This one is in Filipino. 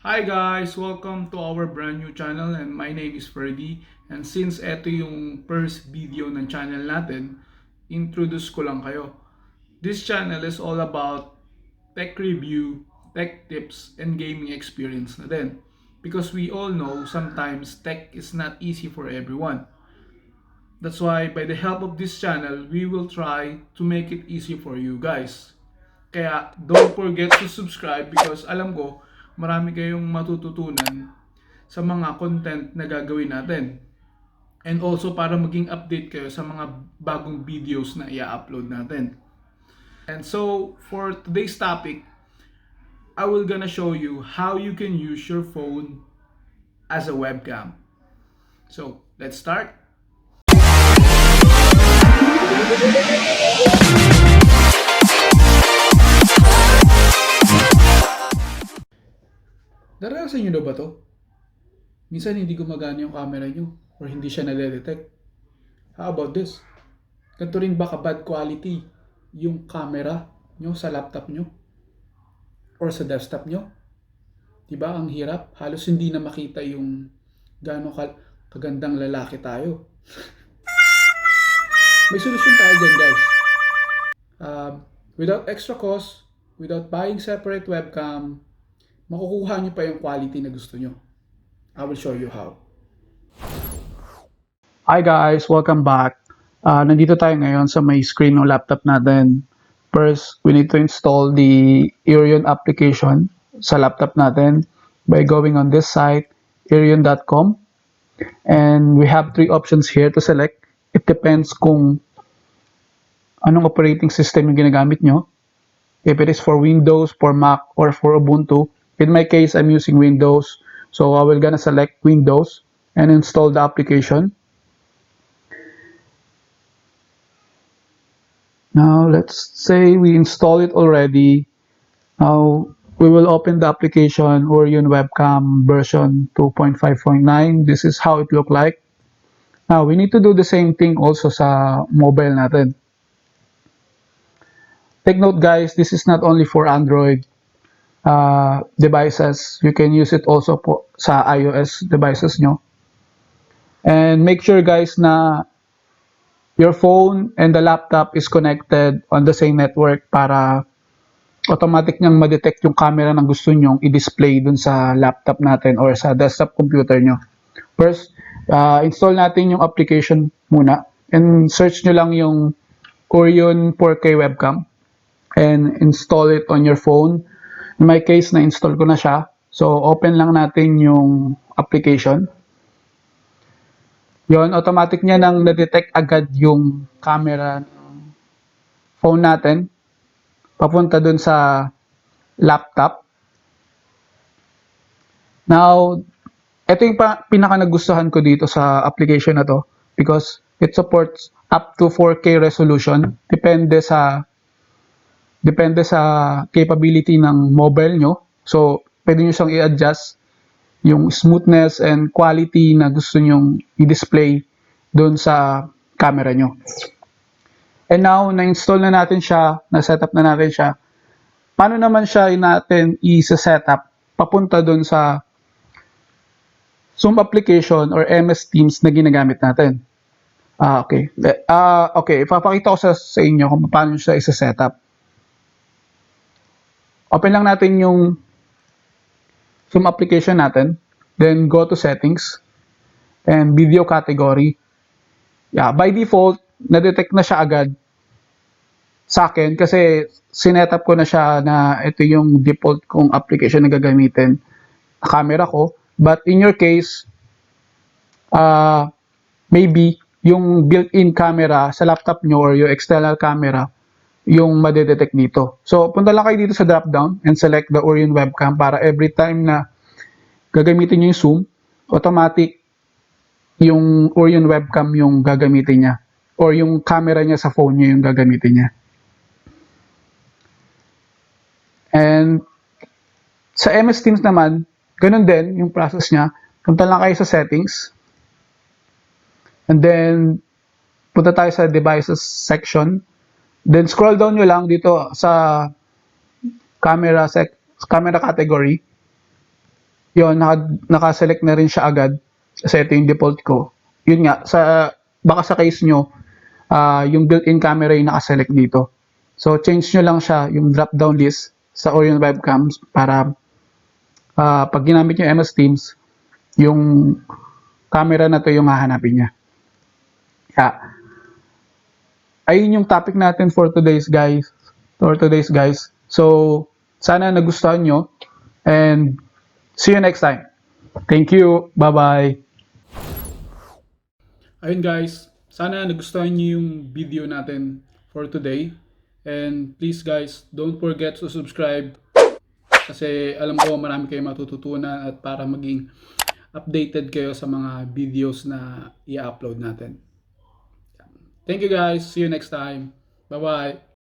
Hi guys! Welcome to our brand new channel and my name is Ferdy. And since ito yung first video ng channel natin, introduce ko lang kayo. This channel is all about tech review, tech tips, and gaming experience na din. Because we all know sometimes tech is not easy for everyone. That's why by the help of this channel, we will try to make it easy for you guys. Kaya don't forget to subscribe because alam ko marami kayong matututunan sa mga content na gagawin natin. And also para maging update kayo sa mga bagong videos na i-upload natin. And so for today's topic, I will gonna show you how you can use your phone as a webcam. So let's start. Naranasan nyo na ba to? Minsan hindi gumagana yung camera nyo or hindi siya nade-detect. How about this? Ganito rin ba ka-bad quality yung camera nyo sa laptop nyo or sa desktop nyo? Diba ang hirap? Halos hindi na makita yung gaano kagandang lalaki tayo. May solusyon tayo dyan guys. Without extra cost, without buying separate webcam, makukuha nyo pa yung quality na gusto nyo. I will show you how. Hi guys, welcome back. Nandito tayo ngayon sa may screen ng laptop natin. First, we need to install the Iriun application sa laptop natin by going on this site, iriun.com. And we have three options here to select. It depends kung anong operating system yung ginagamit nyo. If it is for Windows, for Mac, or for Ubuntu. In my case, I'm using Windows. So I will gonna select Windows and install the application. Now, let's say we install it already. Now, we will open the application Iriun Webcam version 2.5.9. This is how it look like. Now, we need to do the same thing also sa mobile natin. Take note guys, this is not only for Android devices. You can use it also po sa iOS devices nyo. And make sure guys na your phone and the laptop is connected on the same network para automatic niyang ma-detect yung camera na gusto nyong i-display dun sa laptop natin or sa desktop computer nyo. First, install natin yung application muna and search nyo lang yung Iriun 4K webcam and install it on your phone. In my case, na-install ko na siya. So, open lang natin yung application. Yon, automatic niya nang na-detect agad yung camera ng phone natin papunta dun sa laptop. Now, ito yung pinaka nagustuhan ko dito sa application na to because it supports up to 4K resolution. Depende sa capability ng mobile nyo. So, pwede nyo siyang i-adjust yung smoothness and quality na gusto nyong i-display doon sa camera nyo. And now, na-install na natin siya, na-setup na natin siya. Paano naman siya natin i-setup papunta doon sa Zoom application or MS Teams na ginagamit natin? Okay. Okay, ipapakita ko sa inyo kung paano siya i-setup. Open lang natin yung Zoom application natin, then go to settings and video category. Yeah, by default, na-detect na siya agad sa akin kasi sinetup ko na siya na ito yung default kong application na gagamitin camera ko. But in your case, maybe yung built-in camera sa laptop nyo or yung external camera yung madedetect dito. So, punta lang kayo dito sa drop-down and select the Iriun Webcam para every time na gagamitin nyo yung Zoom, automatic yung Iriun Webcam yung gagamitin niya or yung camera niya sa phone niya yung gagamitin niya. And sa MS Teams naman, ganun din yung process niya. Punta lang kayo sa settings. And then, punta tayo sa devices section. Then scroll down nyo lang dito sa camera category. Yun, naka-select na rin siya agad kasi ito yung default ko. Yun nga, baka sa case nyo, yung built-in camera yung naka-select dito. So, change nyo lang siya, yung drop-down list sa Iriun Webcams para pag ginamit nyo MS Teams, yung camera na to yung hahanapin niya. Yeah. Ayun yung topic natin for today's guys. So, sana nagustuhan nyo and see you next time. Thank you. Bye-bye. Ayun guys, sana nagustuhan niyo yung video natin for today. And please guys, don't forget to subscribe kasi alam ko marami kayong matututunan at para maging updated kayo sa mga videos na i-upload natin. Thank you guys. See you next time. Bye-bye.